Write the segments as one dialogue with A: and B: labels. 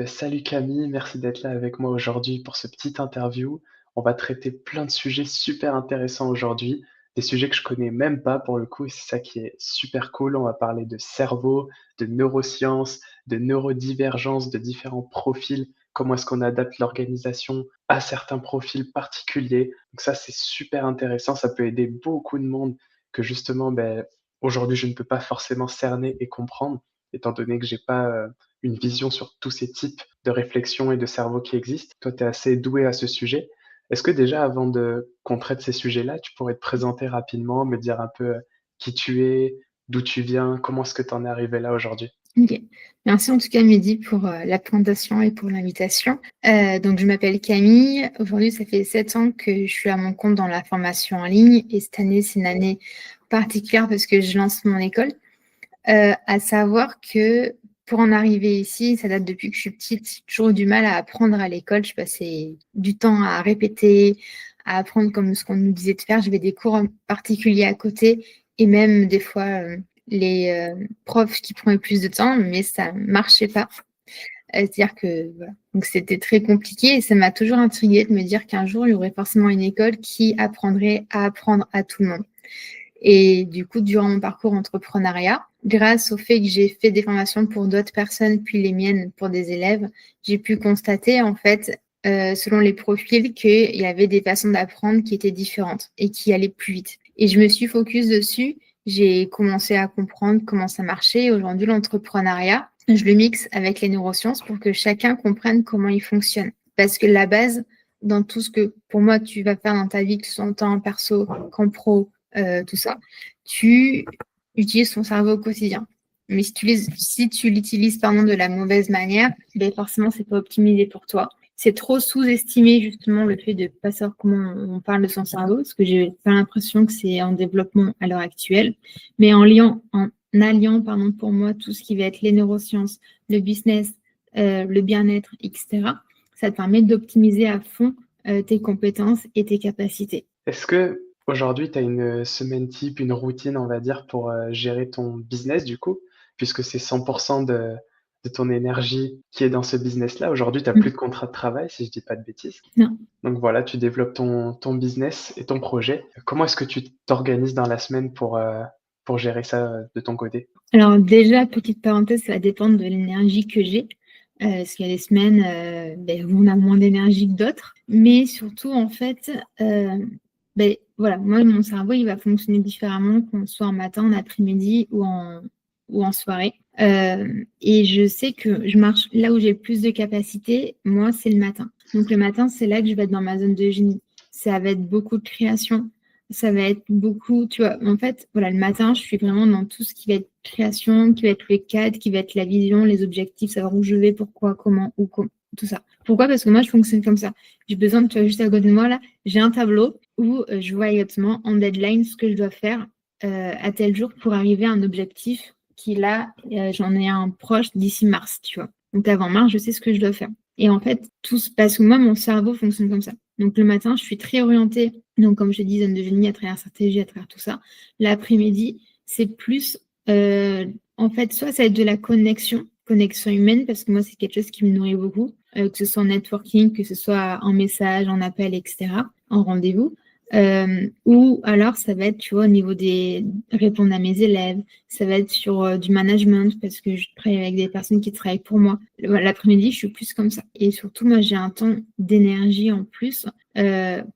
A: Salut Camille, merci d'être là avec moi aujourd'hui pour ce petit interview. On va traiter plein de sujets super intéressants aujourd'hui, des sujets que je connais même pas pour le coup, et c'est ça qui est super cool. On va parler de cerveau, de neurosciences, de neurodivergence, de différents profils, comment est-ce qu'on adapte l'organisation à certains profils particuliers. Donc ça, c'est super intéressant, ça peut aider beaucoup de monde que justement, aujourd'hui, je ne peux pas forcément cerner et comprendre, étant donné que j'ai pas une vision sur tous ces types de réflexions et de cerveau qui existent. Toi, tu es assez doué à ce sujet. Est-ce que déjà, avant de qu'on traite ces sujets-là, tu pourrais te présenter rapidement, me dire un peu qui tu es, d'où tu viens, comment est-ce que tu en es arrivé là aujourd'hui?
B: Ok. Merci en tout cas Mehdi pour la présentation et pour l'invitation. Donc je m'appelle Camille. Aujourd'hui, ça fait 7 ans que je suis à mon compte dans la formation en ligne et cette année, c'est une année particulière parce que je lance mon école. À savoir que pour en arriver ici, ça date depuis que je suis petite, j'ai toujours eu du mal à apprendre à l'école. Je passais du temps à répéter, à apprendre comme ce qu'on nous disait de faire. J'avais des cours en particulier à côté et même des fois les profs qui prenaient plus de temps, mais ça ne marchait pas. C'est-à-dire que voilà. Donc c'était très compliqué et ça m'a toujours intriguée de me dire qu'un jour, il y aurait forcément une école qui apprendrait à apprendre à tout le monde. Et du coup, durant mon parcours entrepreneuriat, grâce au fait que j'ai fait des formations pour d'autres personnes, puis les miennes pour des élèves, j'ai pu constater, en fait, selon les profils, qu'il y avait des façons d'apprendre qui étaient différentes et qui allaient plus vite. Et je me suis focus dessus. J'ai commencé à comprendre comment ça marchait. Aujourd'hui, l'entrepreneuriat, je le mixe avec les neurosciences pour que chacun comprenne comment il fonctionne. Parce que la base, dans tout ce que, pour moi, tu vas faire dans ta vie, que ce soit en temps perso, qu'en pro, tout ça, tu utilises ton cerveau au quotidien. Mais si tu l'utilises de la mauvaise manière, ben forcément, c'est pas optimisé pour toi. C'est trop sous-estimé justement le fait de ne pas savoir comment on parle de son cerveau, parce que j'ai pas l'impression que c'est en développement à l'heure actuelle. Mais en alliant, pour moi, tout ce qui va être les neurosciences, le business, le bien-être, etc., ça te permet d'optimiser à fond tes compétences et tes capacités.
A: Est-ce que aujourd'hui, tu as une semaine type, une routine, on va dire, pour gérer ton business du coup, puisque c'est 100% de ton énergie qui est dans ce business-là. Aujourd'hui, tu n'as plus de contrat de travail, si je dis pas de bêtises.
B: Non.
A: Donc voilà, tu développes ton business et ton projet. Comment est-ce que tu t'organises dans la semaine pour gérer ça de ton côté?
B: Alors déjà, petite parenthèse, ça va dépendre de l'énergie que j'ai. Parce qu'il y a des semaines où on a moins d'énergie que d'autres. Mais surtout, en fait, voilà, moi, mon cerveau, il va fonctionner différemment qu'on soit en matin, en après-midi ou en soirée. Et je sais que je marche là où j'ai le plus de capacité, moi, c'est le matin. Donc le matin, c'est là que je vais être dans ma zone de génie. Ça va être beaucoup de création, ça va être beaucoup, tu vois, en fait, voilà, le matin, je suis vraiment dans tout ce qui va être création, qui va être le cadre, qui va être la vision, les objectifs, savoir où je vais, pourquoi, comment, tout ça. Pourquoi? Parce que moi, je fonctionne comme ça. J'ai besoin de, tu vois, juste à côté de moi, là, j'ai un tableau où je vois exactement en deadline ce que je dois faire à tel jour pour arriver à un objectif qui, là, j'en ai un proche d'ici mars, tu vois. Donc avant mars, je sais ce que je dois faire. Et en fait, tout se passe où moi, mon cerveau fonctionne comme ça. Donc le matin, je suis très orientée, donc comme je dis, zone de génie à travers stratégie, à travers tout ça. L'après-midi, c'est plus, en fait, soit ça va être de la connexion humaine, parce que moi, c'est quelque chose qui me nourrit beaucoup, que ce soit en networking, que ce soit en message, en appel, etc., en rendez-vous. Ou alors, ça va être, tu vois, au niveau des répondre à mes élèves, ça va être sur du management, parce que je travaille avec des personnes qui travaillent pour moi. L'après-midi, je suis plus comme ça. Et surtout, moi, j'ai un temps d'énergie en plus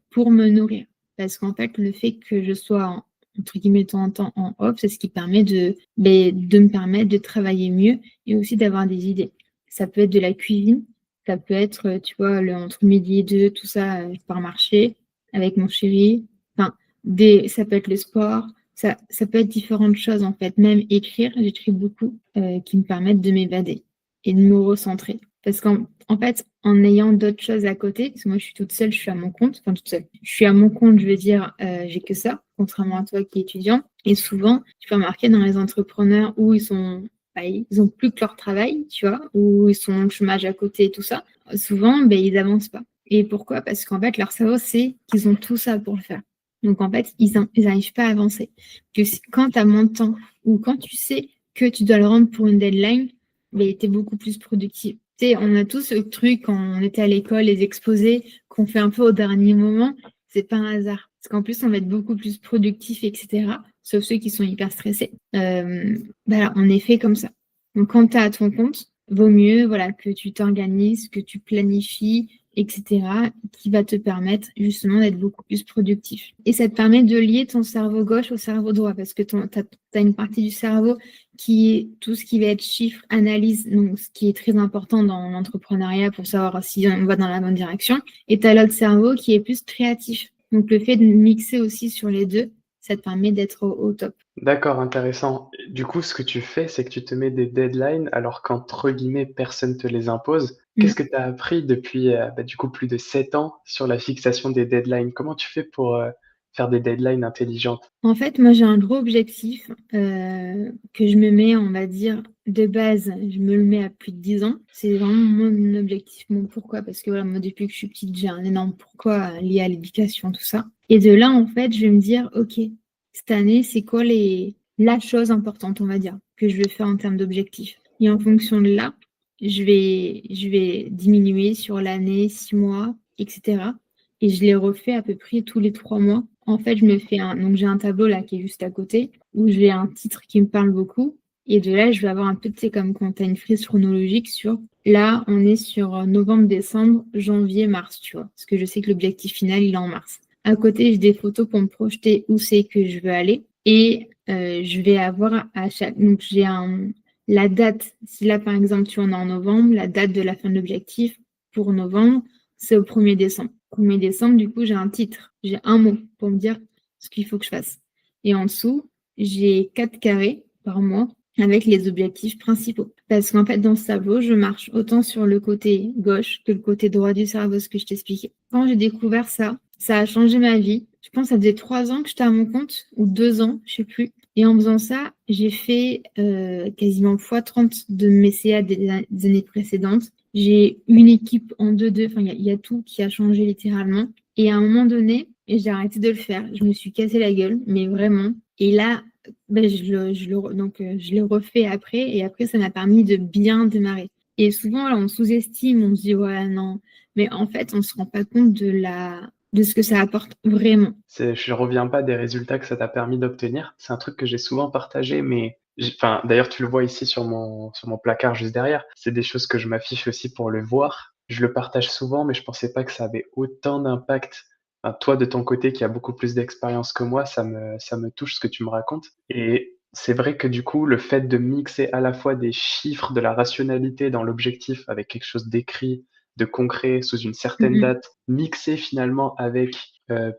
B: pour me nourrir. Parce qu'en fait, le fait que je sois entre guillemets, de temps en temps en off, c'est ce qui permet de me permettre de travailler mieux et aussi d'avoir des idées. Ça peut être de la cuisine, ça peut être, tu vois, entre midi et deux, tout ça, je pars marcher avec mon chéri. Enfin, ça peut être le sport, ça peut être différentes choses en fait. Même écrire, j'écris beaucoup, qui me permettent de m'évader et de me recentrer. Parce qu'en fait, en ayant d'autres choses à côté, parce que moi je suis toute seule, je suis à mon compte, enfin toute seule, je suis à mon compte, je veux dire, j'ai que ça, contrairement à toi qui es étudiant. Et souvent, tu peux remarquer dans les entrepreneurs où ils ont plus que leur travail, tu vois, où ils sont au chômage à côté et tout ça. Souvent, ils n'avancent pas. Et pourquoi? Parce qu'en fait, leur cerveau sait qu'ils ont tout ça pour le faire. Donc, en fait, ils n'arrivent pas à avancer. Quand tu as moins de temps ou quand tu sais que tu dois le rendre pour une deadline, tu es beaucoup plus productif. Tu sais, on a tous ce truc quand on était à l'école, les exposés, qu'on fait un peu au dernier moment. C'est pas un hasard. Parce qu'en plus, on va être beaucoup plus productif, etc. Sauf ceux qui sont hyper stressés. Voilà, on est fait comme ça. Donc, quand tu es à ton compte, vaut mieux voilà, que tu t'organises, que tu planifies, etc., qui va te permettre justement d'être beaucoup plus productif. Et ça te permet de lier ton cerveau gauche au cerveau droit, parce que tu as une partie du cerveau qui est tout ce qui va être chiffre, analyse, donc ce qui est très important dans l'entrepreneuriat pour savoir si on va dans la bonne direction, et tu as l'autre cerveau qui est plus créatif. Donc le fait de mixer aussi sur les deux, ça te permet d'être au top.
A: D'accord, intéressant. Du coup, ce que tu fais, c'est que tu te mets des deadlines alors qu'entre guillemets, personne te les impose. Qu'est-ce que tu as appris depuis, du coup, plus de 7 ans sur la fixation des deadlines? Comment tu fais pour, faire des deadlines intelligentes?
B: En fait, moi, j'ai un gros objectif que je me mets, on va dire, de base, je me le mets à plus de 10 ans. C'est vraiment mon objectif, mon pourquoi. Parce que voilà, moi, depuis que je suis petite, j'ai un énorme pourquoi lié à l'éducation, tout ça. Et de là, en fait, je vais me dire, OK, cette année, c'est quoi la chose importante, on va dire, que je vais faire en termes d'objectifs. Et en fonction de là, je vais diminuer sur l'année, 6 mois, etc. Et je les refais à peu près tous les 3 mois. En fait, je me fais donc j'ai un tableau là qui est juste à côté où j'ai un titre qui me parle beaucoup. Et de là, je vais avoir un peu, tu sais, comme quand tu as une frise chronologique sur là, on est sur novembre, décembre, janvier, mars, tu vois. Parce que je sais que l'objectif final, il est en mars. À côté, j'ai des photos pour me projeter où c'est que je veux aller. Et je vais avoir à chaque. Donc, la date. Si là, par exemple, tu en es en novembre, la date de la fin de l'objectif pour novembre, c'est au 1er décembre. 1er décembre, du coup, j'ai un titre, j'ai un mot pour me dire ce qu'il faut que je fasse. Et en dessous, j'ai 4 carrés par mois avec les objectifs principaux. Parce qu'en fait, dans ce tableau, je marche autant sur le côté gauche que le côté droit du cerveau, ce que je t'expliquais. Quand j'ai découvert ça, ça a changé ma vie. Je pense que ça faisait 3 ans que j'étais à mon compte, ou 2 ans, je sais plus. Et en faisant ça, j'ai fait quasiment x30 de mes CA des années précédentes. J'ai une équipe en 2-2, enfin, il y a tout qui a changé littéralement. Et à un moment donné, j'ai arrêté de le faire. Je me suis cassé la gueule, mais vraiment. Et là, je l'ai refait après. Et après, ça m'a permis de bien démarrer. Et souvent, là, on sous-estime, on se dit, ouais, non. Mais en fait, on ne se rend pas compte de ce que ça apporte vraiment.
A: Je reviens pas des résultats que ça t'a permis d'obtenir. C'est un truc que j'ai souvent partagé, mais enfin, d'ailleurs, tu le vois ici sur mon placard juste derrière. C'est des choses que je m'affiche aussi pour le voir. Je le partage souvent, mais je pensais pas que ça avait autant d'impact. Enfin, toi, de ton côté, qui a beaucoup plus d'expérience que moi, ça me touche ce que tu me racontes. Et c'est vrai que du coup, le fait de mixer à la fois des chiffres, de la rationalité dans l'objectif avec quelque chose d'écrit, de concret, sous une certaine
B: Mhm.
A: date, mixé finalement avec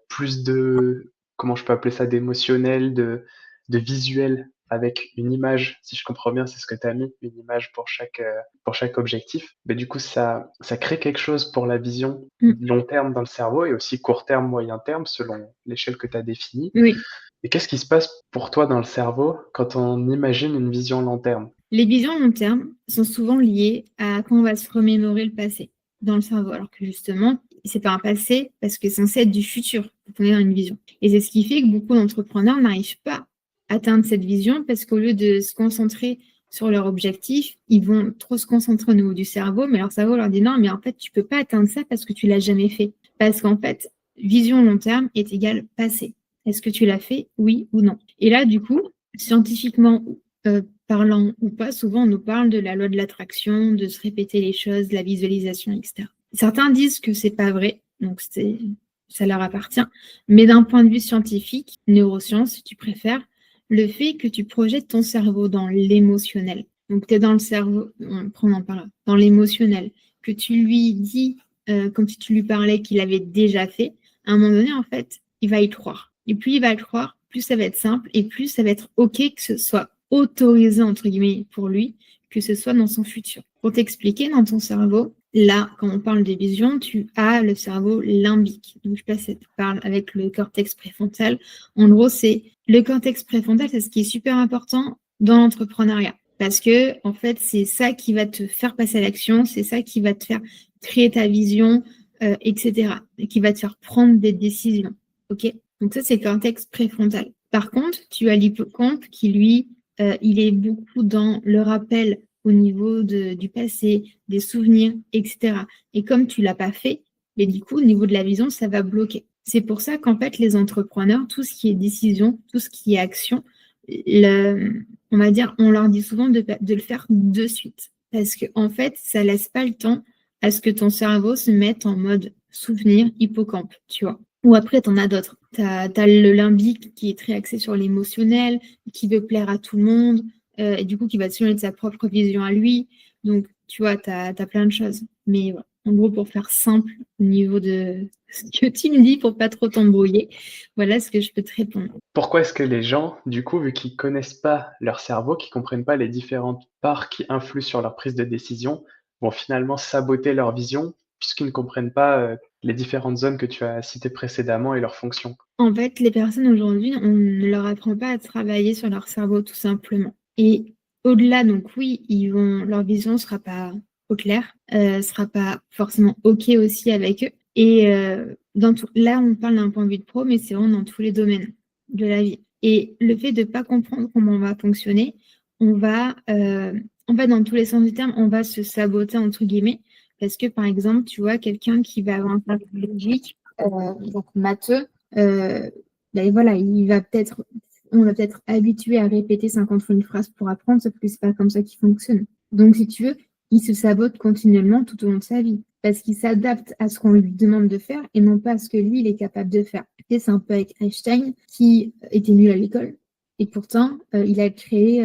A: plus de, comment je peux appeler ça, d'émotionnel, de visuel avec une image, si je comprends bien, c'est ce que tu as mis, une image pour chaque objectif. Mais du coup, ça crée quelque chose pour la vision
B: Mm.
A: long terme dans le cerveau et aussi court terme, moyen terme, selon l'échelle que tu as définie.
B: Oui.
A: Et qu'est-ce qui se passe pour toi dans le cerveau quand on imagine une vision long terme?
B: Les visions long terme sont souvent liées à quand on va se remémorer le passé dans le cerveau, alors que justement, c'est pas un passé parce que c'est censé être du futur quand on est dans une vision. Et c'est ce qui fait que beaucoup d'entrepreneurs n'arrivent pas à atteindre cette vision parce qu'au lieu de se concentrer sur leur objectif, ils vont trop se concentrer au niveau du cerveau, mais leur cerveau leur dit non, mais en fait, tu peux pas atteindre ça parce que tu l'as jamais fait. Parce qu'en fait, vision long terme est égale passé. Est-ce que tu l'as fait, oui ou non? Et là, du coup, scientifiquement, parlant ou pas, souvent on nous parle de la loi de l'attraction, de se répéter les choses, de la visualisation, etc. Certains disent que c'est pas vrai, donc ça leur appartient. Mais d'un point de vue scientifique, neurosciences, si tu préfères, le fait que tu projettes ton cerveau dans l'émotionnel, donc tu es dans le cerveau, on en parle, dans l'émotionnel, que tu lui dis, comme si tu lui parlais qu'il avait déjà fait, à un moment donné, en fait, il va y croire. Et plus il va y croire, plus ça va être simple et plus ça va être OK que ce soit autorisé, entre guillemets, pour lui, que ce soit dans son futur. Pour t'expliquer, dans ton cerveau, là, quand on parle de vision, tu as le cerveau limbique. Donc, je sais pas si tu parles avec le cortex préfrontal. En gros, c'est le cortex préfrontal, c'est ce qui est super important dans l'entrepreneuriat. Parce que, en fait, c'est ça qui va te faire passer à l'action, c'est ça qui va te faire créer ta vision, etc. Et qui va te faire prendre des décisions. OK? Donc, ça, c'est le cortex préfrontal. Par contre, tu as l'hippocampe qui, lui, il est beaucoup dans le rappel au niveau du passé, des souvenirs, etc. Et comme tu ne l'as pas fait, mais du coup, au niveau de la vision, ça va bloquer. C'est pour ça qu'en fait, les entrepreneurs, tout ce qui est décision, tout ce qui est action, on va dire, on leur dit souvent de le faire de suite. Parce qu'en fait, ça ne laisse pas le temps à ce que ton cerveau se mette en mode souvenir, hippocampe, tu vois. Ou après, tu en as d'autres. Tu as le limbique qui est très axé sur l'émotionnel, qui veut plaire à tout le monde, et du coup, qui va se de sa propre vision à lui. Donc, tu vois, tu as plein de choses. Mais voilà. En gros, pour faire simple au niveau de ce que tu me dis pour pas trop t'embrouiller, voilà ce que je peux te répondre.
A: Pourquoi est-ce que les gens, du coup, vu qu'ils connaissent pas leur cerveau, qu'ils comprennent pas les différentes parts qui influent sur leur prise de décision, vont finalement saboter leur vision puisqu'ils ne comprennent pas les différentes zones que tu as citées précédemment et leurs fonctions?
B: En fait, les personnes aujourd'hui, on ne leur apprend pas à travailler sur leur cerveau tout simplement. Et au-delà, donc oui, leur vision ne sera pas au clair, sera pas forcément OK aussi avec eux. Et là, on parle d'un point de vue de pro, mais c'est vraiment dans tous les domaines de la vie. Et le fait de ne pas comprendre comment on va fonctionner, on va, en fait, dans tous les sens du terme, on va se saboter, entre guillemets, parce que, par exemple, tu vois, quelqu'un qui va avoir un cerveau logique, donc matheux, ben voilà, on va peut-être habitué à répéter 50 fois une phrase pour apprendre, sauf que c'est pas comme ça qu'il fonctionne. Donc, si tu veux, il se sabote continuellement tout au long de sa vie, parce qu'il s'adapte à ce qu'on lui demande de faire et non pas à ce que lui, il est capable de faire. Et c'est un peu avec Einstein, qui était nul à l'école, et pourtant, il a créé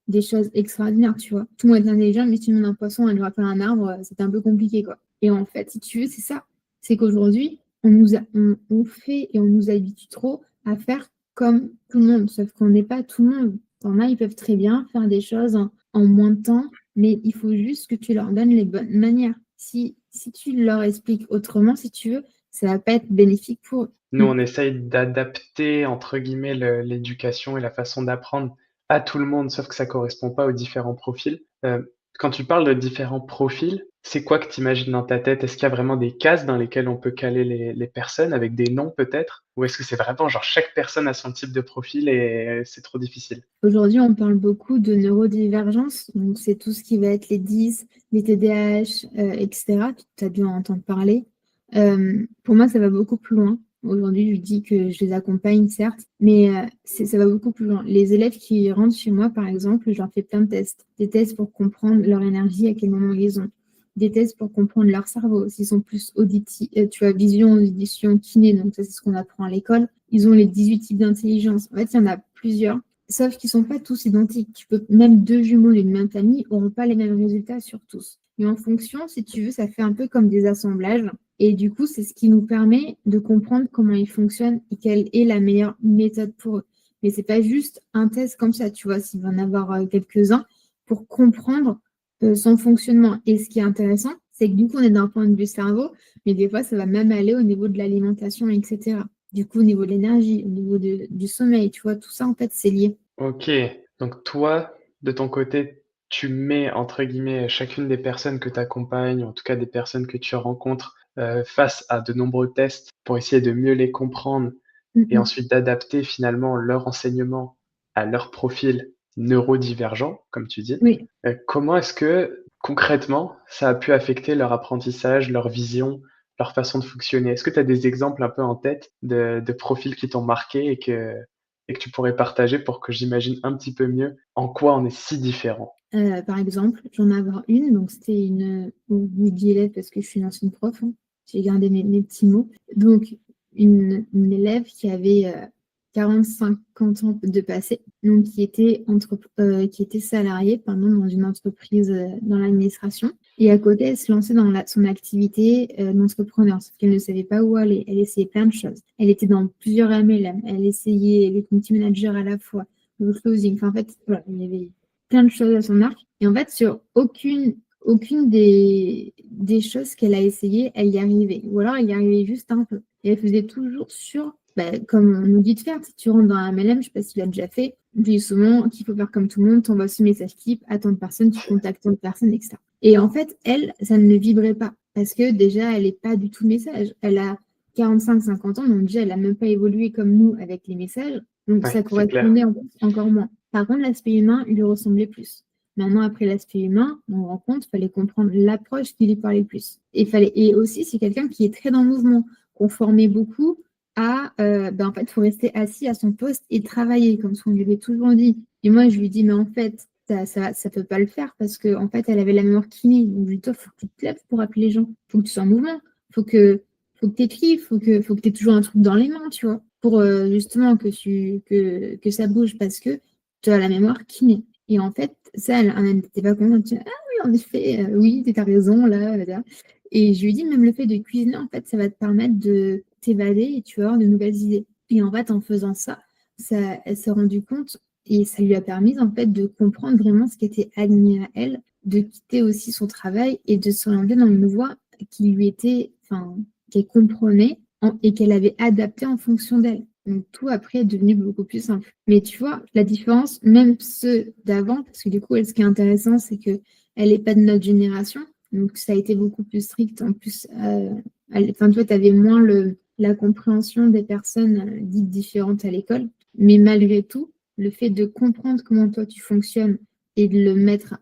B: des choses extraordinaires, tu vois. Tout le monde est intelligent, mais si tu demandes un poisson à lui rappeler un arbre, c'est un peu compliqué, quoi. Et en fait, si tu veux, c'est ça. C'est qu'aujourd'hui, on fait et on nous habitue trop à faire comme tout le monde, sauf qu'on n'est pas tout le monde. T'en as, ils peuvent très bien faire des choses en moins de temps, mais il faut juste que tu leur donnes les bonnes manières. Si tu leur expliques autrement, si tu veux, ça va pas être bénéfique pour eux.
A: Nous, on essaye d'adapter, entre guillemets, l'éducation et la façon d'apprendre à tout le monde, sauf que ça correspond pas aux différents profils. Quand tu parles de différents profils, c'est quoi que tu imagines dans ta tête? Est-ce qu'il y a vraiment des cases dans lesquelles on peut caler les personnes avec des noms peut-être? Ou est-ce que c'est vraiment genre chaque personne a son type de profil et c'est trop difficile?
B: Aujourd'hui, on parle beaucoup de neurodivergence, donc c'est tout ce qui va être les 10, les TDAH, etc. Tu as dû en entendre parler. Pour moi, ça va beaucoup plus loin. Aujourd'hui, je dis que je les accompagne, certes, mais ça va beaucoup plus loin. Les élèves qui rentrent chez moi, par exemple, je leur fais plein de tests. Des tests pour comprendre leur énergie, à quel moment ils ont. Des tests pour comprendre leur cerveau, s'ils sont plus auditifs, tu as vision, audition, kiné, donc ça c'est ce qu'on apprend à l'école. Ils ont les 18 types d'intelligence. En fait, il y en a plusieurs. Sauf qu'ils ne sont pas tous identiques. Même deux jumeaux d'une même famille n'auront pas les mêmes résultats sur tous. Et en fonction, si tu veux, ça fait un peu comme des assemblages. Et du coup, c'est ce qui nous permet de comprendre comment ils fonctionnent et quelle est la meilleure méthode pour eux. Mais ce n'est pas juste un test comme ça, tu vois, s'il va en avoir quelques-uns pour comprendre son fonctionnement. Et ce qui est intéressant, c'est que du coup, on est d'un point de vue cerveau, mais des fois, ça va même aller au niveau de l'alimentation, etc. Du coup, au niveau de l'énergie, au niveau du sommeil, tu vois, tout ça, en fait, c'est lié.
A: Ok, donc toi, de ton côté, tu mets entre guillemets chacune des personnes que tu accompagnes, en tout cas des personnes que tu rencontres, face à de nombreux tests pour essayer de mieux les comprendre et
B: Mhm.
A: ensuite d'adapter finalement leur enseignement à leur profil neurodivergent, comme tu dis.
B: Oui.
A: Comment est-ce que concrètement ça a pu affecter leur apprentissage, leur vision, leur façon de fonctionner? Est-ce que tu as des exemples un peu en tête de profils qui t'ont marqué et que tu pourrais partager pour que j'imagine un petit peu mieux en quoi on est si différent?
B: Par exemple, j'en ai avoir une, donc c'était je dis élève parce que je suis une ancienne prof, hein. J'ai gardé mes petits mots. Donc, une élève qui avait 40-50 ans de passé, donc qui était salariée dans une entreprise dans l'administration. Et à côté, elle se lançait dans son activité d'entrepreneur, sauf qu'elle ne savait pas où aller. Elle essayait plein de choses. Elle était dans plusieurs MLM. Elle essayait les community managers à la fois, le closing. Enfin, en fait, voilà, il y avait plein de choses à son arc. Et en fait, sur aucune des choses qu'elle a essayées, elle y arrivait. Ou alors, elle y arrivait juste un peu. Et elle faisait toujours comme on nous dit de faire. Si tu rentres dans un MLM, je ne sais pas si tu l'as déjà fait, on dit souvent qu'il faut faire comme tout le monde, tu envoies ce message type à tant de personnes, tu contactes tant de personnes, etc. Et en fait, elle, ça ne vibrait pas. Parce que déjà, elle n'est pas du tout message. Elle a 45-50 ans, donc déjà, elle n'a même pas évolué comme nous avec les messages. Donc,
A: Ouais,
B: ça
A: c'est clair.
B: correspondait encore moins. Par contre, l'aspect humain lui ressemblait plus. Maintenant, après l'aspect humain, on rencontre, il fallait comprendre l'approche qui lui parlait le plus. Et aussi, c'est quelqu'un qui est très dans le mouvement, qu'on formait beaucoup à, en fait, il faut rester assis à son poste et travailler, comme ce qu'on lui avait toujours dit. Et moi, je lui dis, mais en fait, ça peut pas le faire parce que en fait, elle avait la mémoire kiné. Donc, je lui dis, toi, faut que tu te lèves pour appeler les gens. Faut que tu sois en mouvement. Faut que tu écrives. Faut que tu aies toujours un truc dans les mains, tu vois, pour justement que ça bouge parce que tu as la mémoire kiné. Et en fait, ça, elle n'était pas contente. Ah oui, en effet, oui, tu as raison, là, là. Et je lui dis, même le fait de cuisiner, en fait, ça va te permettre de t'évader et tu vas avoir de nouvelles idées. Et en fait, en faisant ça, elle s'est rendue compte et ça lui a permis, en fait, de comprendre vraiment ce qui était aligné à elle, de quitter aussi son travail et de s'orienter dans une voie qui lui était, enfin, qu'elle comprenait et qu'elle avait adapté en fonction d'elle. Donc tout après est devenu beaucoup plus simple. Mais tu vois, la différence, même ceux d'avant, parce que du coup, elle, ce qui est intéressant, c'est que elle n'est pas de notre génération, donc ça a été beaucoup plus strict. En plus, enfin, tu vois, tu avais moins la compréhension des personnes dites différentes à l'école. Mais malgré tout, le fait de comprendre comment toi tu fonctionnes et de le mettre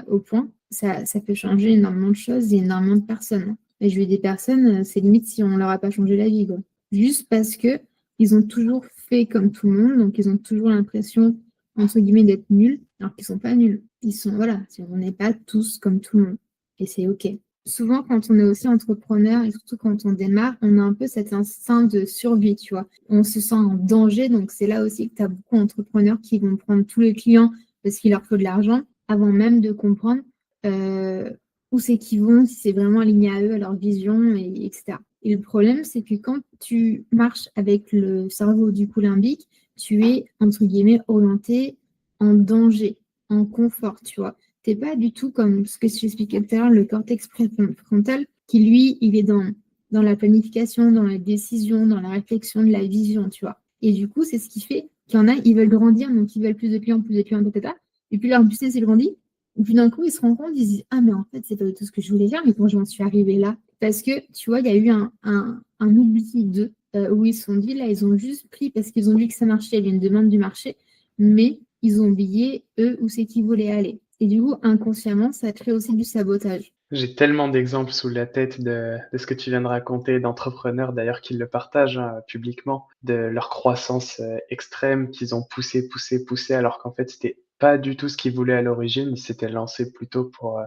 B: au point, ça peut changer énormément de choses et énormément de personnes. Et je veux des personnes, c'est limite si on leur a pas changé la vie, quoi. Juste parce que ils ont toujours fait comme tout le monde, donc ils ont toujours l'impression, entre guillemets, d'être nuls, alors qu'ils sont pas nuls. Ils sont, voilà, on n'est pas tous comme tout le monde. Et c'est OK. Souvent, quand on est aussi entrepreneur, et surtout quand on démarre, on a un peu cet instinct de survie, tu vois. On se sent en danger, donc c'est là aussi que tu as beaucoup d'entrepreneurs qui vont prendre tous les clients parce qu'il leur faut de l'argent, avant même de comprendre euh, où c'est qu'ils vont, si c'est vraiment aligné à eux, à leur vision, etc. Et le problème, c'est que quand tu marches avec le cerveau du coup limbique, tu es, entre guillemets, orienté en danger, en confort, tu vois. Tu n'es pas du tout comme ce que je t'expliquais tout à l'heure, le cortex préfrontal, qui lui, il est dans la planification, dans la décision, dans la réflexion, de la vision, tu vois. Et du coup, c'est ce qui fait qu'il y en a, ils veulent grandir, donc ils veulent plus de clients, etc. Et puis leur business, il grandit. Et puis d'un coup, ils se rendent compte, ils se disent, ah, mais en fait, c'est pas du tout ce que je voulais faire, mais comment je m'en suis arrivée là? Parce que, tu vois, il y a eu un oubli d'eux, où ils se sont dit, là, ils ont juste pris parce qu'ils ont vu que ça marchait, il y a une demande du marché, mais ils ont oublié, eux, où c'est qu'ils voulaient aller. Et du coup, inconsciemment, ça crée aussi du sabotage.
A: J'ai tellement d'exemples sous la tête de ce que tu viens de raconter, d'entrepreneurs d'ailleurs qui le partagent hein, publiquement, de leur croissance extrême qu'ils ont poussé, poussé, poussé, alors qu'en fait c'était pas du tout ce qu'ils voulaient à l'origine. Ils s'étaient lancés plutôt pour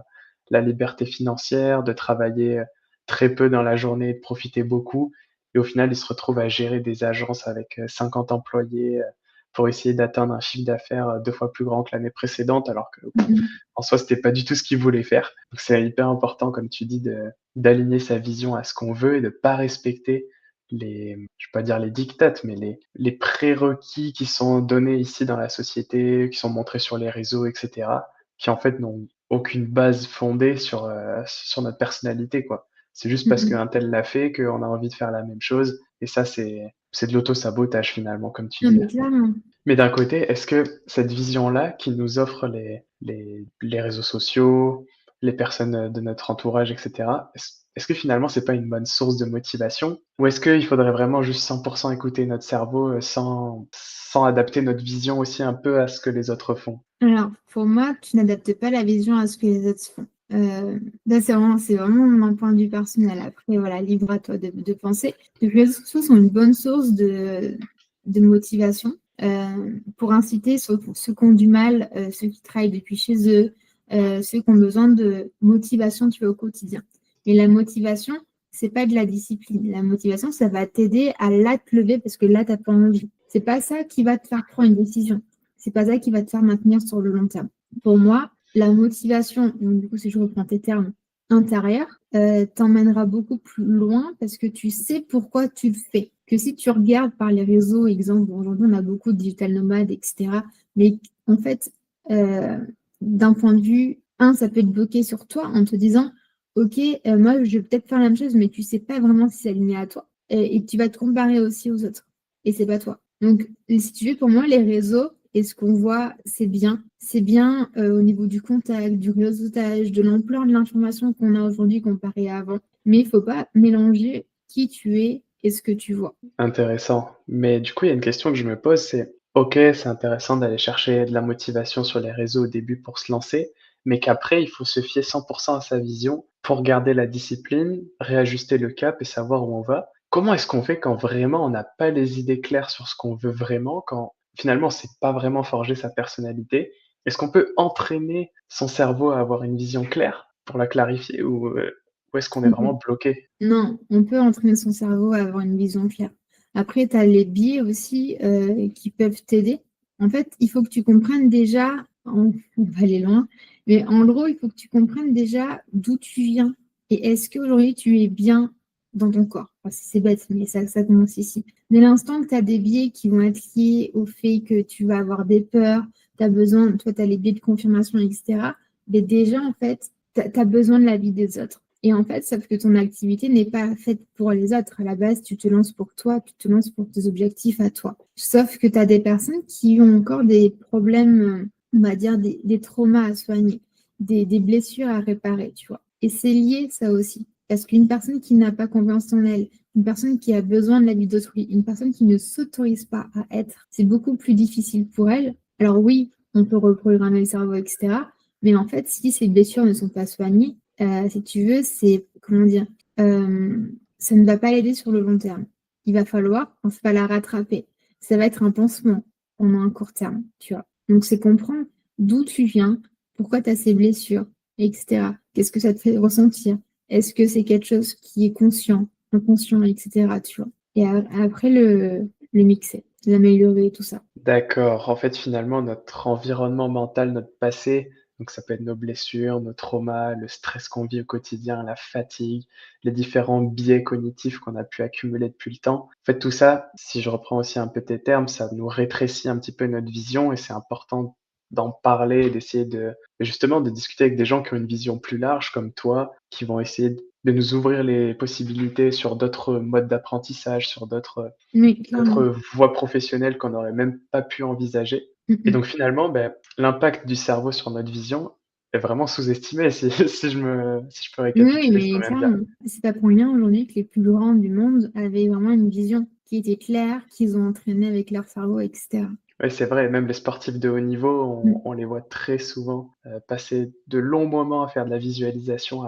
A: la liberté financière, de travailler très peu dans la journée, de profiter beaucoup. Et au final, ils se retrouvent à gérer des agences avec 50 employés pour essayer d'atteindre un chiffre d'affaires 2 fois plus grand que l'année précédente, alors que
B: Mhm.
A: en soi, c'était pas du tout ce qu'ils voulaient faire. Donc c'est hyper important, comme tu dis, d'aligner sa vision à ce qu'on veut et de pas respecter je vais pas dire les dictates, mais les prérequis qui sont donnés ici dans la société, qui sont montrés sur les réseaux, etc., qui en fait n'ont aucune base fondée sur notre personnalité, quoi. C'est juste parce
B: Mhm.
A: qu'un tel l'a fait qu'on a envie de faire la même chose. Et ça, c'est de l'auto-sabotage finalement, comme tu
B: Non,
A: dis.
B: mais clairement.
A: Mais d'un côté, est-ce que cette vision-là qui nous offrent les réseaux sociaux, les personnes de notre entourage, etc., est-ce que finalement c'est pas une bonne source de motivation? Ou est-ce qu'il faudrait vraiment juste 100% écouter notre cerveau sans adapter notre vision aussi un peu à ce que les autres font?
B: Alors, pour moi, tu n'adaptes pas la vision à ce que les autres font. Là, c'est vraiment mon point de vue personnel. Après, voilà, libre à toi de penser. Les réseaux sociaux sont une bonne source de motivation pour inciter ceux qui ont du mal, ceux qui travaillent depuis chez eux, ceux qui ont besoin de motivation, tu vois, au quotidien. Et la motivation, c'est pas de la discipline. La motivation, ça va t'aider à là te lever parce que là, tu n'as pas envie. C'est pas ça qui va te faire prendre une décision. C'est pas ça qui va te faire maintenir sur le long terme. Pour moi, la motivation, donc du coup, si je reprends tes termes intérieurs, t'emmènera beaucoup plus loin parce que tu sais pourquoi tu le fais. Que si tu regardes par les réseaux, exemple, bon, aujourd'hui on a beaucoup de digital nomades, etc. Mais en fait, euh, d'un point de vue, ça peut te bloquer sur toi en te disant, OK, moi je vais peut-être faire la même chose, mais tu sais pas vraiment si c'est aligné à toi. Et tu vas te comparer aussi aux autres. Et c'est pas toi. Donc, si tu veux, pour moi, les réseaux, et ce qu'on voit, c'est bien. C'est bien au niveau du contact, du réseautage, de l'ampleur de l'information qu'on a aujourd'hui comparé à avant. Mais il ne faut pas mélanger qui tu es et ce que tu vois.
A: Intéressant. Mais du coup, il y a une question que je me pose, c'est, OK, c'est intéressant d'aller chercher de la motivation sur les réseaux au début pour se lancer, mais qu'après, il faut se fier 100% à sa vision pour garder la discipline, réajuster le cap et savoir où on va. Comment est-ce qu'on fait quand vraiment on n'a pas les idées claires sur ce qu'on veut vraiment, quand finalement on sait pas vraiment forger sa personnalité? Est-ce qu'on peut entraîner son cerveau à avoir une vision claire pour la clarifier ou est-ce qu'on est vraiment bloqué?
B: Non, on peut entraîner son cerveau à avoir une vision claire. Après, tu as les biais aussi qui peuvent t'aider. En fait, il faut que tu comprennes déjà, on va aller loin, mais en gros, il faut que tu comprennes déjà d'où tu viens et est-ce qu'aujourd'hui tu es bien dans ton corps. Enfin, c'est bête, mais ça commence ici. Dès l'instant que tu as des biais qui vont être liés au fait que tu vas avoir des peurs, tu as besoin, toi, tu as les biais de confirmation, etc. Mais déjà, en fait, tu as besoin de la vie des autres. Et en fait, sauf que ton activité n'est pas faite pour les autres. À la base, tu te lances pour toi, tu te lances pour tes objectifs à toi. Sauf que tu as des personnes qui ont encore des problèmes, on va dire, des traumas à soigner, des blessures à réparer, tu vois. Et c'est lié, ça aussi. Parce qu'une personne qui n'a pas confiance en elle, une personne qui a besoin de la vie d'autrui, une personne qui ne s'autorise pas à être, c'est beaucoup plus difficile pour elle. Alors oui, on peut reprogrammer le cerveau, etc. Mais en fait, si ces blessures ne sont pas soignées, si tu veux, c'est, comment dire, ça ne va pas l'aider sur le long terme. Il va falloir, on va la rattraper. Ça va être un pansement pendant un court terme, tu vois. Donc, c'est comprendre d'où tu viens, pourquoi tu as ces blessures, etc. Qu'est-ce que ça te fait ressentir? Est-ce que c'est quelque chose qui est conscient, inconscient, etc., tu vois. Et après, le mixer, l'améliorer, tout ça.
A: D'accord. En fait, finalement, notre environnement mental, notre passé, donc ça peut être nos blessures, nos traumas, le stress qu'on vit au quotidien, la fatigue, les différents biais cognitifs qu'on a pu accumuler depuis le temps. En fait, tout ça, si je reprends aussi un peu tes termes, ça nous rétrécit un petit peu notre vision et c'est important d'en parler et d'essayer justement, de discuter avec des gens qui ont une vision plus large comme toi, qui vont essayer de nous ouvrir les possibilités sur d'autres modes d'apprentissage, sur
B: Oui, clairement.
A: d'autres voies professionnelles qu'on n'aurait même pas pu envisager. Et
B: Mm.
A: donc finalement, l'impact du cerveau sur notre vision est vraiment sous-estimé si je peux
B: Oui,
A: récapituler,
B: mais
A: sans même dire.
B: clairement, c'est pas pour rien aujourd'hui que les plus grands du monde avaient vraiment une vision qui était claire, qu'ils ont entraîné avec leur cerveau, etc.
A: Ouais, c'est vrai, même les sportifs de haut niveau,
B: Mm.
A: on les voit très souvent, passer de longs moments à faire de la visualisation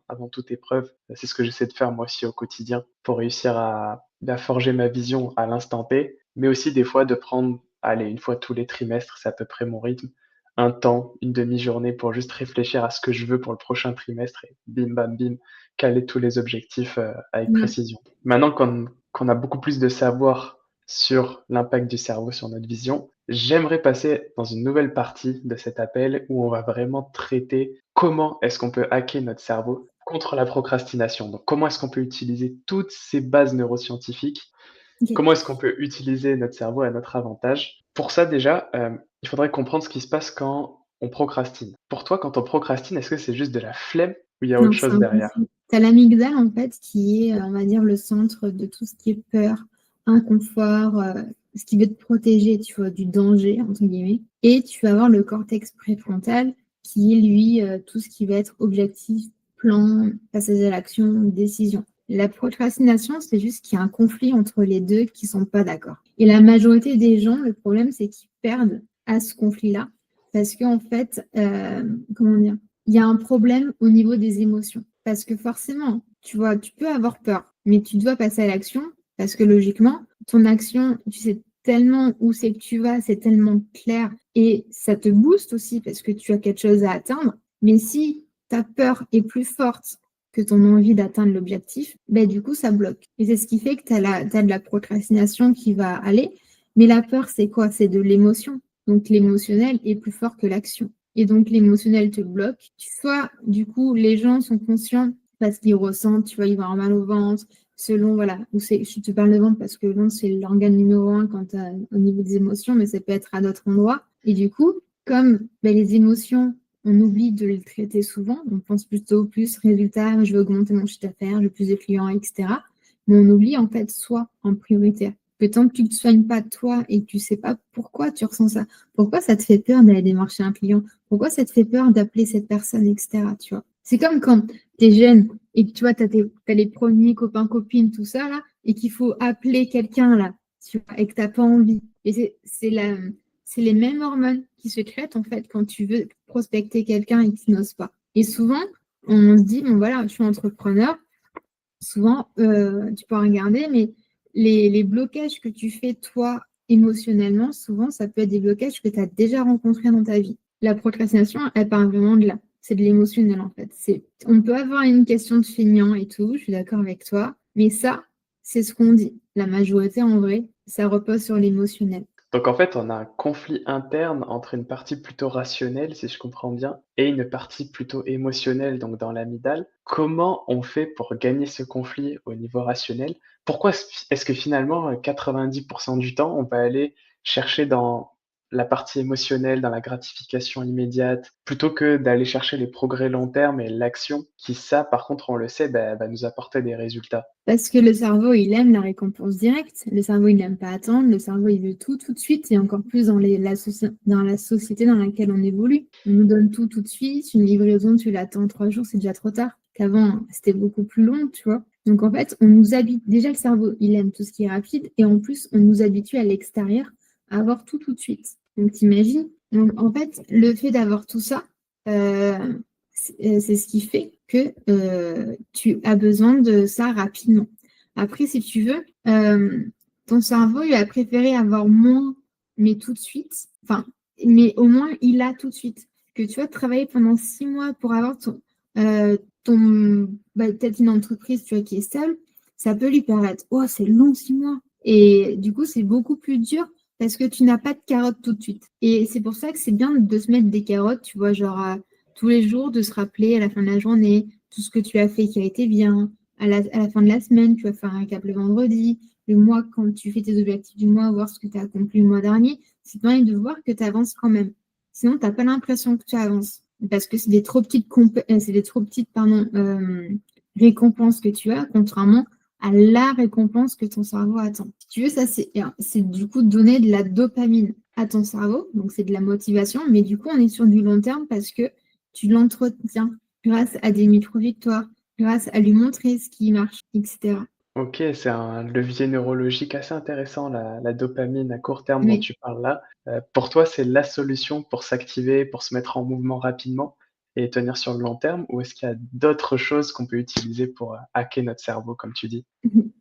A: avant toute épreuve. C'est ce que j'essaie de faire moi aussi au quotidien pour réussir à forger ma vision à l'instant T, mais aussi des fois de prendre, allez, une fois tous les trimestres, c'est à peu près mon rythme, un temps, une demi-journée pour juste réfléchir à ce que je veux pour le prochain trimestre et bim bam bim, caler tous les objectifs, avec
B: Ouais.
A: précision. Maintenant qu'on a beaucoup plus de savoir sur l'impact du cerveau sur notre vision, j'aimerais passer dans une nouvelle partie de cet appel où on va vraiment traiter comment est-ce qu'on peut hacker notre cerveau contre la procrastination. Donc, comment est-ce qu'on peut utiliser toutes ces bases neuroscientifiques?
B: Ok.
A: Comment est-ce qu'on peut utiliser notre cerveau à notre avantage? Pour ça, déjà, il faudrait comprendre ce qui se passe quand on procrastine. Pour toi, quand on procrastine, est-ce que c'est juste de la flemme ou il y a autre
B: Non, c'est
A: chose
B: un
A: derrière?
B: conflit. Tu as l'amygdale, en fait, qui est, on va dire, le centre de tout ce qui est peur, inconfort, ce qui veut te protéger, tu vois, du danger, entre guillemets. Et tu vas avoir le cortex préfrontal, qui est, lui, tout ce qui va être objectif, plan, passage à l'action, décision. La procrastination, c'est juste qu'il y a un conflit entre les deux qui sont pas d'accord. Et la majorité des gens, le problème, c'est qu'ils perdent à ce conflit-là, parce qu'en fait, comment dire, il y a un problème au niveau des émotions. Parce que forcément, tu vois, tu peux avoir peur, mais tu dois passer à l'action parce que logiquement, ton action, tu sais tellement où c'est que tu vas, c'est tellement clair et ça te booste aussi parce que tu as quelque chose à atteindre. Mais si ta peur est plus forte que ton envie d'atteindre l'objectif, ben, du coup, ça bloque. Et c'est ce qui fait que tu as de la procrastination qui va aller. Mais la peur, c'est quoi? C'est de l'émotion. Donc l'émotionnel est plus fort que l'action. Et donc l'émotionnel te bloque. Soit, du coup, les gens sont conscients parce qu'ils ressentent, tu vois, ils vont avoir mal au ventre, selon, voilà, ou c'est, je te parle de ventre parce que le ventre, c'est l'organe numéro un au niveau des émotions, mais ça peut être à d'autres endroits. Et du coup, comme ben, les émotions, on oublie de les traiter souvent, on pense plutôt plus résultat, je veux augmenter mon chiffre d'affaires, je veux plus de clients, etc. Mais on oublie en fait soi en prioritaire. Que tant que tu ne te soignes pas toi et que tu ne sais pas pourquoi tu ressens ça, pourquoi ça te fait peur d'aller démarcher un client, pourquoi ça te fait peur d'appeler cette personne, etc. Tu vois. C'est comme quand tu es jeune et que tu vois, tu as les premiers copains, copines, tout ça, là, et qu'il faut appeler quelqu'un, là, tu vois, et que tu n'as pas envie. Et c'est les mêmes hormones qui se créent en fait quand tu veux prospecter quelqu'un et que tu n'oses pas. Et souvent, on se dit, bon voilà, je suis entrepreneur. Souvent, tu peux regarder, mais les blocages que tu fais toi émotionnellement, souvent, ça peut être des blocages que tu as déjà rencontrés dans ta vie. La procrastination, elle part vraiment de là. C'est de l'émotionnel en fait. On peut avoir une question de feignant et tout, je suis d'accord avec toi, mais ça, c'est ce qu'on dit. La majorité, en vrai, ça repose sur l'émotionnel.
A: Donc en fait, on a un conflit interne entre une partie plutôt rationnelle, si je comprends bien, et une partie plutôt émotionnelle, donc dans l'amygdale. Comment on fait pour gagner ce conflit au niveau rationnel? Pourquoi est-ce que finalement, 90% du temps, on va aller chercher dans la partie émotionnelle, dans la gratification immédiate, plutôt que d'aller chercher les progrès long terme et l'action qui, ça, par contre, on le sait, va nous apporter des résultats?
B: Parce que le cerveau, il aime la récompense directe. Le cerveau, il n'aime pas attendre. Le cerveau, il veut tout de suite. Et encore plus dans la société dans laquelle on évolue. On nous donne tout de suite. Une livraison, tu l'attends 3 jours, c'est déjà trop tard. Qu'avant, c'était beaucoup plus long, tu vois. Donc, en fait, on nous habite. Déjà, le cerveau, il aime tout ce qui est rapide. Et en plus, on nous habitue à l'extérieur à avoir tout de suite. Donc, t'imagines? Donc, en fait, le fait d'avoir tout ça, euh, c'est ce qui fait que tu as besoin de ça rapidement. Après, si tu veux, ton cerveau, il a préféré avoir moins, mais tout de suite. Enfin, mais au moins, il a tout de suite. Que tu vas travailler pendant 6 mois pour avoir peut-être une entreprise, tu vois, qui est stable, ça peut lui paraître, oh, c'est long 6 mois. Et du coup, c'est beaucoup plus dur parce que tu n'as pas de carottes tout de suite. Et c'est pour ça que c'est bien de se mettre des carottes, tu vois, genre tous les jours, de se rappeler à la fin de la journée tout ce que tu as fait qui a été bien. À la fin de la semaine, tu vas faire un cap le vendredi. Le mois, quand tu fais tes objectifs du mois, voir ce que tu as accompli le mois dernier, c'est bien de voir que tu avances quand même. Sinon, tu n'as pas l'impression que tu avances. Parce que c'est des trop petites, c'est des trop petites pardon, récompenses que tu as, contrairement à la récompense que ton cerveau attend. Si tu veux, ça, c'est du coup donner de la dopamine à ton cerveau, donc c'est de la motivation, mais du coup, on est sur du long terme parce que tu l'entretiens grâce à des micro-victoires, grâce à lui montrer ce qui marche, etc.
A: OK, c'est un levier neurologique assez intéressant, la dopamine à court terme dont
B: Oui.
A: tu parles là. Pour toi, c'est la solution pour s'activer, pour se mettre en mouvement rapidement et tenir sur le long terme? Ou est-ce qu'il y a d'autres choses qu'on peut utiliser pour, hacker notre cerveau, comme tu dis?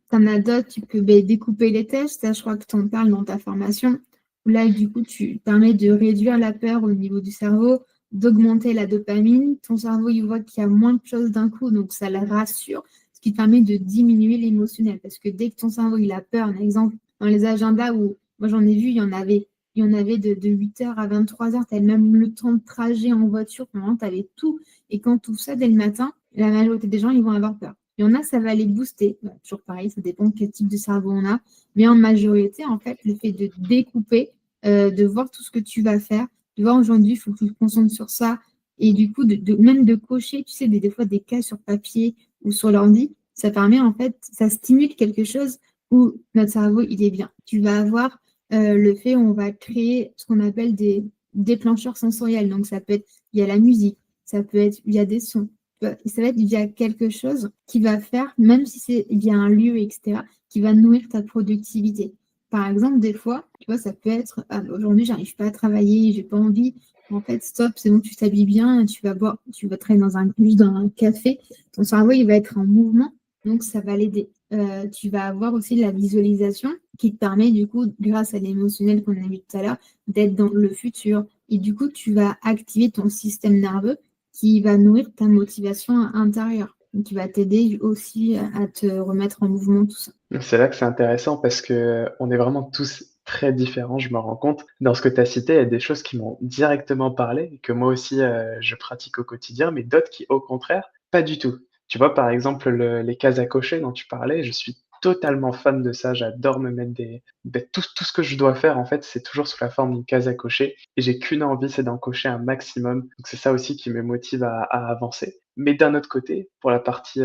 B: T'en as d'autres, tu peux découper les tests, ça je crois que tu en parles dans ta formation. Là, du coup, tu permets de réduire la peur au niveau du cerveau, d'augmenter la dopamine. Ton cerveau, il voit qu'il y a moins de choses d'un coup, donc ça le rassure, ce qui te permet de diminuer l'émotionnel. Parce que dès que ton cerveau, il a peur, par exemple, dans les agendas où, moi j'en ai vu, il y en avait de 8h à 23h, tu avais même le temps de trajet en voiture, tu avais tout. Et quand tout ça dès le matin, la majorité des gens, ils vont avoir peur. Il y en a, ça va les booster. Bon, toujours pareil, ça dépend de quel type de cerveau on a. Mais en majorité, en fait, le fait de découper, de voir tout ce que tu vas faire, de voir aujourd'hui, il faut que tu te concentres sur ça. Et du coup, même de cocher, tu sais, des fois des cas sur papier ou sur l'ordi, ça permet, en fait, ça stimule quelque chose où notre cerveau, il est bien. Tu vas avoir le fait où on va créer ce qu'on appelle des déclencheurs sensoriels. Donc, ça peut être, il y a la musique, ça peut être, il y a des sons, ça va être via quelque chose qui va faire, même si c'est via un lieu, etc., qui va nourrir ta productivité. Par exemple, des fois, tu vois, ça peut être ah, aujourd'hui, j'arrive pas à travailler, j'ai pas envie. En fait, stop, c'est bon, tu t'habilles bien, tu vas boire, tu vas traîner juste dans un café, ton cerveau, il va être en mouvement, donc ça va l'aider. Tu vas avoir aussi la visualisation qui te permet, du coup, grâce à l'émotionnel qu'on a vu tout à l'heure, d'être dans le futur. Et du coup, tu vas activer ton système nerveux qui va nourrir ta motivation intérieure, qui va t'aider aussi à te remettre en mouvement, tout ça.
A: C'est là que c'est intéressant parce que on est vraiment tous très différents, je me rends compte. Dans ce que tu as cité, il y a des choses qui m'ont directement parlé et que moi aussi, je pratique au quotidien, mais d'autres qui, au contraire, pas du tout. Tu vois, par exemple, les cases à cocher dont tu parlais, je suis totalement fan de ça. J'adore me mettre tout ce que je dois faire, en fait, c'est toujours sous la forme d'une case à cocher et j'ai qu'une envie, c'est d'en cocher un maximum. Donc c'est ça aussi qui me motive à avancer. Mais d'un autre côté, pour la partie,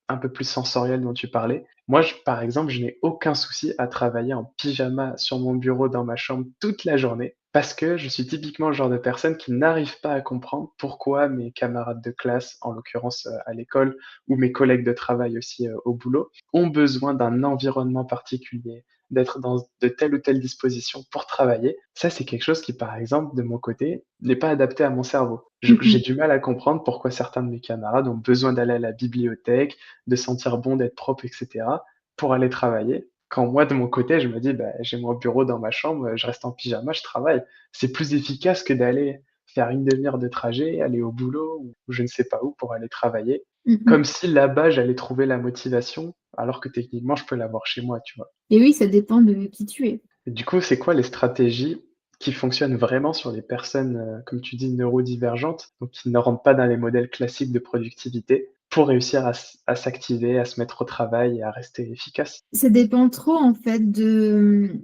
A: un peu plus sensorielle dont tu parlais, moi, par exemple, je n'ai aucun souci à travailler en pyjama sur mon bureau dans ma chambre toute la journée parce que je suis typiquement le genre de personne qui n'arrive pas à comprendre pourquoi mes camarades de classe, en l'occurrence à l'école, ou mes collègues de travail aussi au boulot, ont besoin d'un environnement particulier, d'être dans de telle ou telle disposition pour travailler. Ça, c'est quelque chose qui, par exemple, de mon côté, n'est pas adapté à mon cerveau. J'ai
B: Mhm.
A: du mal à comprendre pourquoi certains de mes camarades ont besoin d'aller à la bibliothèque, de sentir bon, d'être propre, et cetera, pour aller travailler. Quand moi, de mon côté, je me dis: «Bah, j'ai mon bureau dans ma chambre, je reste en pyjama, je travaille». C'est plus efficace que d'aller faire une demi-heure de trajet, aller au boulot ou je ne sais pas où pour aller travailler. Comme
B: Mhm.
A: si là-bas, j'allais trouver la motivation, alors que techniquement, je peux l'avoir chez moi, tu vois?
B: Et oui, ça dépend de qui tu es.
A: Et du coup, c'est quoi les stratégies qui fonctionnent vraiment sur les personnes, comme tu dis, neurodivergentes, donc qui ne rentrent pas dans les modèles classiques de productivité, pour réussir à s'activer, à se mettre au travail et à rester efficace?
B: Ça dépend trop en fait de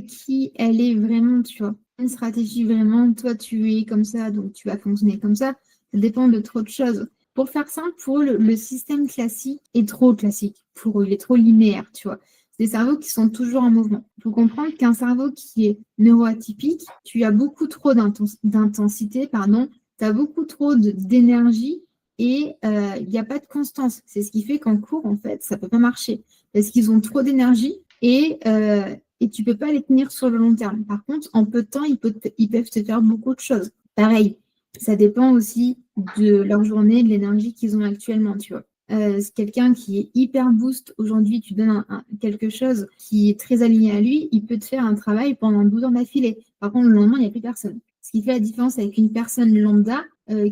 B: qui elle est vraiment, tu vois. Une stratégie vraiment, toi tu es comme ça, donc tu vas fonctionner comme ça. Ça dépend de trop de choses. Pour faire simple, pour eux, le système classique est trop classique. Pour eux, il est trop linéaire, tu vois. C'est des cerveaux qui sont toujours en mouvement. Il faut comprendre qu'un cerveau qui est neuroatypique, tu as beaucoup trop d'intensité, pardon, tu as beaucoup trop d'énergie et il n'y a pas de constance. C'est ce qui fait qu'en cours, en fait, ça ne peut pas marcher parce qu'ils ont trop d'énergie et tu ne peux pas les tenir sur le long terme. Par contre, en peu de temps, ils peuvent te faire beaucoup de choses. Pareil, ça dépend aussi de leur journée, de l'énergie qu'ils ont actuellement, tu vois. C'est quelqu'un qui est hyper boost aujourd'hui, tu donnes quelque chose qui est très aligné à lui, il peut te faire un travail pendant 12 heures d'affilée. Par contre, le lendemain, il n'y a plus personne. Ce qui fait la différence avec une personne lambda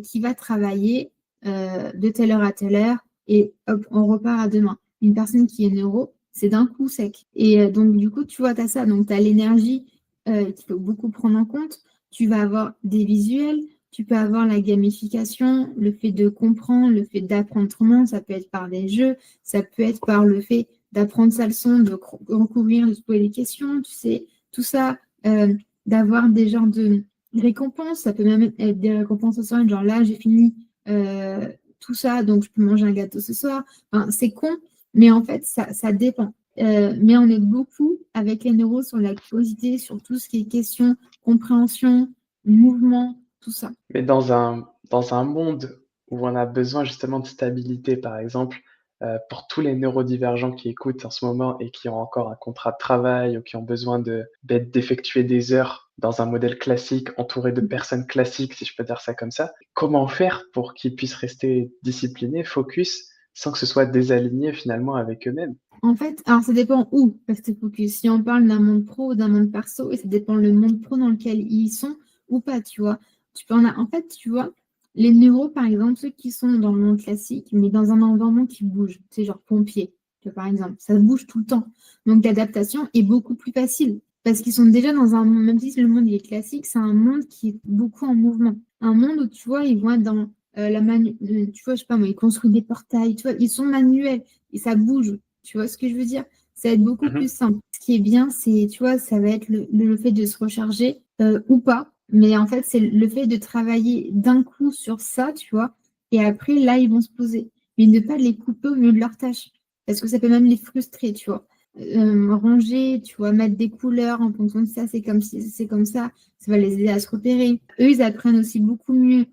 B: qui va travailler de telle heure à telle heure et hop, on repart à demain. Une personne qui est neuro, c'est d'un coup sec. Et donc, du coup, tu vois, tu as ça. Donc, tu as l'énergie qu'il faut beaucoup prendre en compte. Tu vas avoir des visuels, tu peux avoir la gamification, le fait de comprendre, le fait d'apprendre autrement. Ça peut être par des jeux, ça peut être par le fait d'apprendre sa leçon, de recouvrir, de se poser des questions, tu sais, tout ça, d'avoir des genres de récompenses. Ça peut même être des récompenses au soir, genre là, j'ai fini tout ça, donc je peux manger un gâteau ce soir. Enfin, c'est con, mais en fait, ça dépend. Mais on est beaucoup avec les neuros sur la curiosité, sur tout ce qui est question, compréhension, mouvement, tout ça.
A: Mais dans un monde où on a besoin justement de stabilité, par exemple, pour tous les neurodivergents qui écoutent en ce moment et qui ont encore un contrat de travail ou qui ont besoin d'effectuer des heures dans un modèle classique, entouré de personnes classiques, si je peux dire ça comme ça, comment faire pour qu'ils puissent rester disciplinés, focus, sans que ce soit désaligné finalement avec eux-mêmes?
B: En fait, alors ça dépend où rester focus. Si on parle d'un monde pro ou d'un monde perso, et ça dépend le monde pro dans lequel ils sont ou pas, tu vois. En fait, tu vois, les neuros, par exemple, ceux qui sont dans le monde classique, mais dans un environnement qui bouge, c'est genre pompier, tu vois, par exemple, ça bouge tout le temps. Donc l'adaptation est beaucoup plus facile parce qu'ils sont déjà dans un monde, même si le monde il est classique, c'est un monde qui est beaucoup en mouvement. Un monde où, tu vois, ils vont être dans tu vois, je sais pas moi, ils construisent des portails, tu vois, ils sont manuels et ça bouge. Tu vois ce que je veux dire? Ça va être beaucoup plus
A: Mmh.
B: simple. Ce qui est bien, c'est, tu vois, ça va être le fait de se recharger ou pas. Mais en fait, c'est le fait de travailler d'un coup sur ça, tu vois. Et après, là, ils vont se poser. Mais ne pas les couper au milieu de leurs tâches. Parce que ça peut même les frustrer, tu vois. Ranger, tu vois, mettre des couleurs en fonction de ça, c'est comme si c'est comme ça va les aider à se repérer. Eux, ils apprennent aussi beaucoup mieux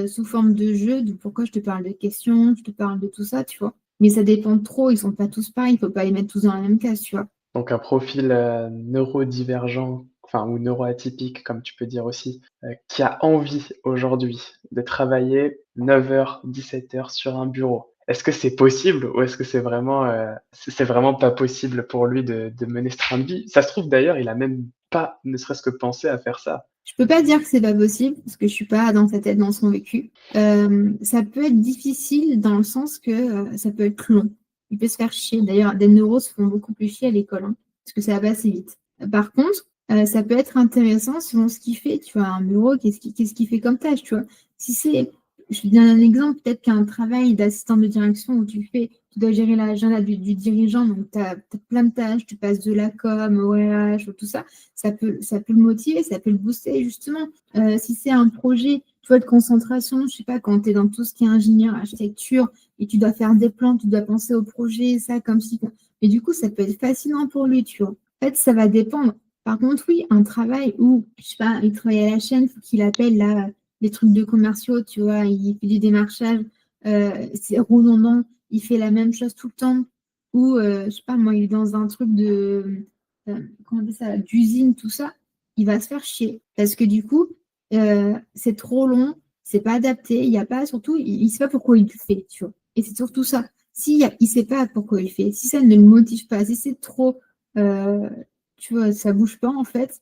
B: sous forme de jeu. Donc pourquoi je te parle de questions, je te parle de tout ça, tu vois. Mais ça dépend trop, ils sont pas tous pareils, il faut pas les mettre tous dans la même case, tu vois.
A: Donc un profil, neurodivergent, enfin ou neuroatypique comme tu peux dire aussi, qui a envie aujourd'hui de travailler 9 heures, 17 heures sur un bureau. Est-ce que c'est possible ou est-ce que c'est vraiment pas possible pour lui de mener ce train de vie? Ça se trouve d'ailleurs, il a même pas ne serait-ce que pensé à faire ça.
B: Je peux pas dire que c'est pas possible, parce que je suis pas dans sa tête, dans son vécu. Ça peut être difficile dans le sens que ça peut être long. Il peut se faire chier. D'ailleurs, des neuros se font beaucoup plus chier à l'école, hein, parce que ça va assez vite. Par contre, ça peut être intéressant selon ce qu'il fait. Tu vois, un bureau, qu'est-ce qu'il fait comme tâche, tu vois. Si c'est, je te donne un exemple, peut-être qu'un travail d'assistant de direction où tu dois gérer l'agenda du dirigeant, donc tu as plein de tâches, tu passes de la com au RH, tout ça, ça peut le motiver, ça peut le booster, justement. Si c'est un projet, tu vois, de concentration, je sais pas, quand tu es dans tout ce qui est ingénieur, architecture, et tu dois faire des plans, tu dois penser au projet, ça, comme si. Mais du coup, ça peut être fascinant pour lui, tu vois. En fait, ça va dépendre. Par contre, oui, un travail où, je sais pas, il travaille à la chaîne, faut qu'il appelle là, les trucs de commerciaux, tu vois, il fait du démarchage, c'est redondant, il fait la même chose tout le temps, ou, je sais pas, moi, il est dans un truc de comment on appelle ça, d'usine, tout ça, il va se faire chier. Parce que du coup, c'est trop long, c'est pas adapté, il y a pas, surtout, il ne sait pas pourquoi il le fait, tu vois. Et c'est surtout ça. Si il sait pas pourquoi il le fait, si ça ne le motive pas, si c'est trop, euh, tu vois, ça bouge pas, en fait,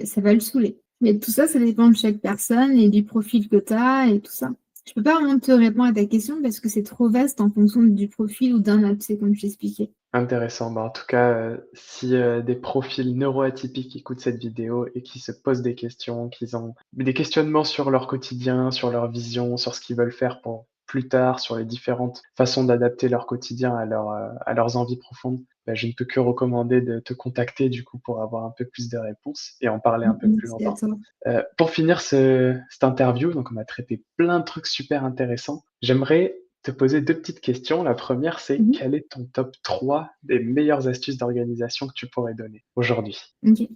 B: ça va le saouler. Mais tout ça, ça dépend de chaque personne et du profil que tu as et tout ça. Je peux pas vraiment te répondre à ta question parce que c'est trop vaste en fonction du profil ou d'un autre, c'est comme je t'expliquais.
A: Intéressant. Bah, en tout cas, si, des profils neuroatypiques écoutent cette vidéo et qui se posent des questions, qu'ils ont des questionnements sur leur quotidien, sur leur vision, sur ce qu'ils veulent faire pour plus tard, sur les différentes façons d'adapter leur quotidien à leurs envies profondes, bah, je ne peux que recommander de te contacter du coup pour avoir un peu plus de réponses et en parler un peu plus
B: Merci à
A: longtemps.
B: toi.
A: Pour finir cette interview, donc on a traité plein de trucs super intéressants. J'aimerais te poser 2 petites questions. La première, c'est
B: Mhm.
A: quel est ton top 3 des meilleures astuces d'organisation que tu pourrais donner aujourd'hui?
B: Ok.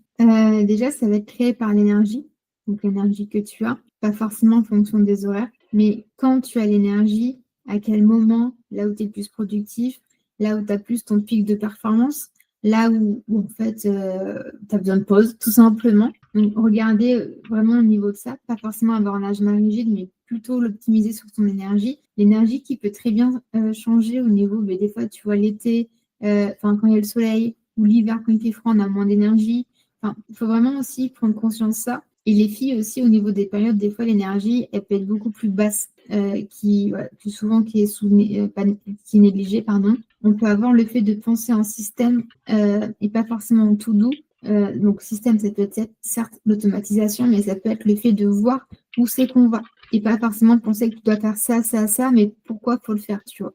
B: Déjà, ça va être créé par l'énergie, donc l'énergie que tu as, pas forcément en fonction des horaires, mais quand tu as l'énergie, à quel moment, là où tu es le plus productif, là où tu as plus ton pic de performance, là où en fait tu as besoin de pause, tout simplement. Donc, regardez vraiment au niveau de ça, pas forcément avoir un agenda rigide, mais plutôt l'optimiser sur ton énergie. L'énergie qui peut très bien changer au niveau, mais des fois, tu vois, l'été, quand il y a le soleil, ou l'hiver, quand il fait froid, on a moins d'énergie. Enfin, il faut vraiment aussi prendre conscience de ça. Et les filles aussi, au niveau des périodes, des fois, l'énergie, elle peut être beaucoup plus basse, voilà, plus souvent qui est, qui est négligée, pardon. On peut avoir le fait de penser en système et pas forcément en tout doux. Donc, système, ça peut être certes l'automatisation, mais ça peut être le fait de voir où c'est qu'on va. Et pas forcément penser que tu dois faire ça, ça, ça, mais pourquoi il faut le faire, tu vois.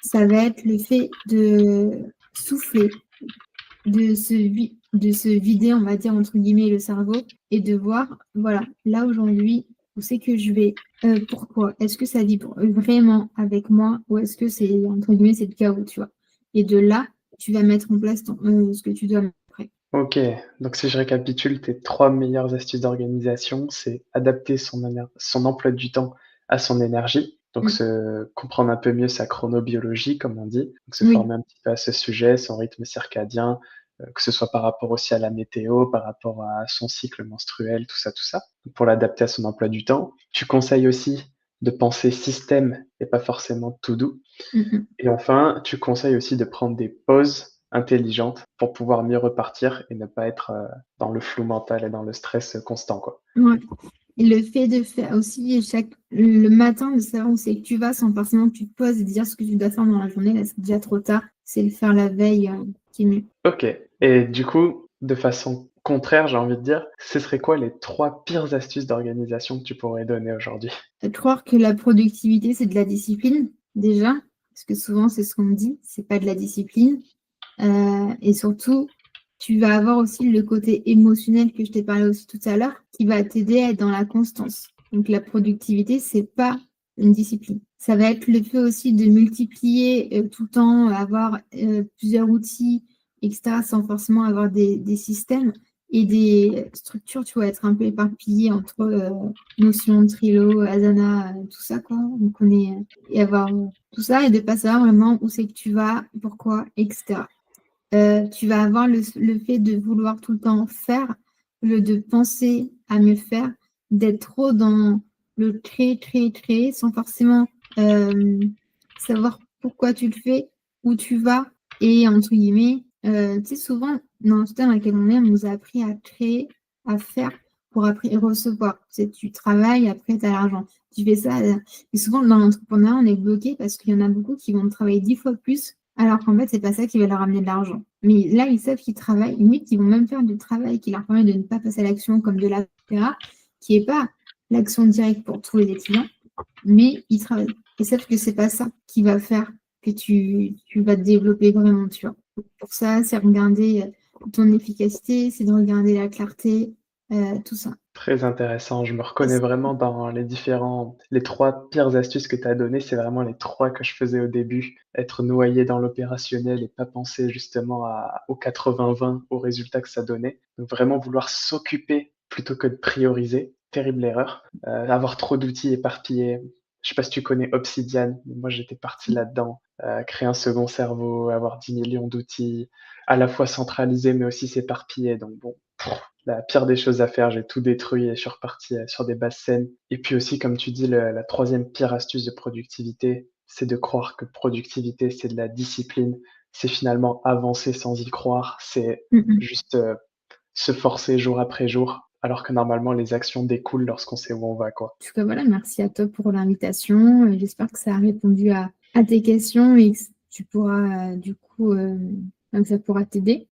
B: Ça va être le fait de souffler, de se vider, on va dire, entre guillemets, le cerveau et de voir, voilà, là aujourd'hui, où c'est que je vais, pourquoi, est-ce que ça vibre vraiment avec moi ou est-ce que c'est, entre guillemets, c'est le chaos, tu vois. Et de là, tu vas mettre en place ce que tu dois mettre après.
A: OK, donc si je récapitule, tes 3 meilleures astuces d'organisation, c'est adapter son emploi du temps à son énergie, donc
B: Mm.
A: se comprendre un peu mieux sa chronobiologie, comme on dit, donc se
B: Oui.
A: former un petit peu à ce sujet, son rythme circadien, que ce soit par rapport aussi à la météo, par rapport à son cycle menstruel, tout ça, pour l'adapter à son emploi du temps. Tu conseilles aussi de penser système et pas forcément to do.
B: Mm,
A: Et enfin, tu conseilles aussi de prendre des pauses intelligentes pour pouvoir mieux repartir et ne pas être, dans le flou mental et dans le stress, constant, quoi.
B: mm. Ouais. Et le fait de faire aussi le matin, de savoir où c'est que tu vas sans forcément que tu te poses et dire ce que tu dois faire dans la journée, là, c'est déjà trop tard. C'est le faire la veille qui est mieux.
A: OK, et du coup, de façon contraire, j'ai envie de dire, ce serait quoi les 3 pires astuces d'organisation que tu pourrais donner aujourd'hui?
B: Croire que la productivité, c'est de la discipline, déjà, parce que souvent, c'est ce qu'on me dit, c'est pas de la discipline. Et surtout, tu vas avoir aussi le côté émotionnel que je t'ai parlé aussi tout à l'heure, qui va t'aider à être dans la constance. Donc, la productivité, c'est pas une discipline. Ça va être le fait aussi de multiplier tout le temps, avoir plusieurs outils, etc., sans forcément avoir des systèmes et des structures, tu vas être un peu éparpillé entre Notion, Trello, Asana, tout ça, quoi. Donc, et avoir tout ça et de pas savoir vraiment où c'est que tu vas, pourquoi, etc. Tu vas avoir le fait de vouloir tout le temps faire, de penser à mieux faire, d'être trop dans le créer, créer, créer, sans forcément savoir pourquoi tu le fais, où tu vas, et entre guillemets, tu sais, souvent, dans le système dans lequel on est, on nous a appris à créer, à faire, pour après recevoir. Tu sais, tu travailles, après tu as l'argent. Tu fais ça. Et souvent, dans l'entrepreneuriat, on est bloqué parce qu'il y en a beaucoup qui vont travailler 10 fois plus alors qu'en fait, c'est pas ça qui va leur ramener de l'argent. Mais là, ils savent qu'ils travaillent, limite, ils vont même faire du travail qui leur permet de ne pas passer à l'action, comme de la l'apéra, qui n'est pas l'action directe pour trouver des clients, mais ils travaillent. Ils savent que c'est pas ça qui va faire que tu vas te développer vraiment, tu vois. Pour ça, c'est regarder ton efficacité, c'est de regarder la clarté, tout ça.
A: Très intéressant, je me reconnais vraiment dans les 3 pires astuces que tu as données, c'est vraiment les 3 que je faisais au début. Être noyé dans l'opérationnel et pas penser justement au 80-20, aux résultats que ça donnait. Donc vraiment vouloir s'occuper plutôt que de prioriser, terrible erreur. Avoir trop d'outils éparpillés. Je sais pas si tu connais Obsidian, mais moi j'étais parti là-dedans. créer un second cerveau, avoir 10 millions d'outils, à la fois centralisés mais aussi s'éparpiller. Donc bon, la pire des choses à faire, j'ai tout détruit et je suis reparti, sur des bases saines. Et puis aussi, comme tu dis, la 3e pire astuce de productivité, c'est de croire que productivité, c'est de la discipline. C'est finalement avancer sans y croire. C'est
B: Mmh mh.
A: juste, se forcer jour après jour, alors que normalement les actions découlent lorsqu'on sait où on va, quoi.
B: En tout cas, voilà, merci à toi pour l'invitation et j'espère que ça a répondu à tes questions et que tu pourras, du coup, que ça pourra t'aider.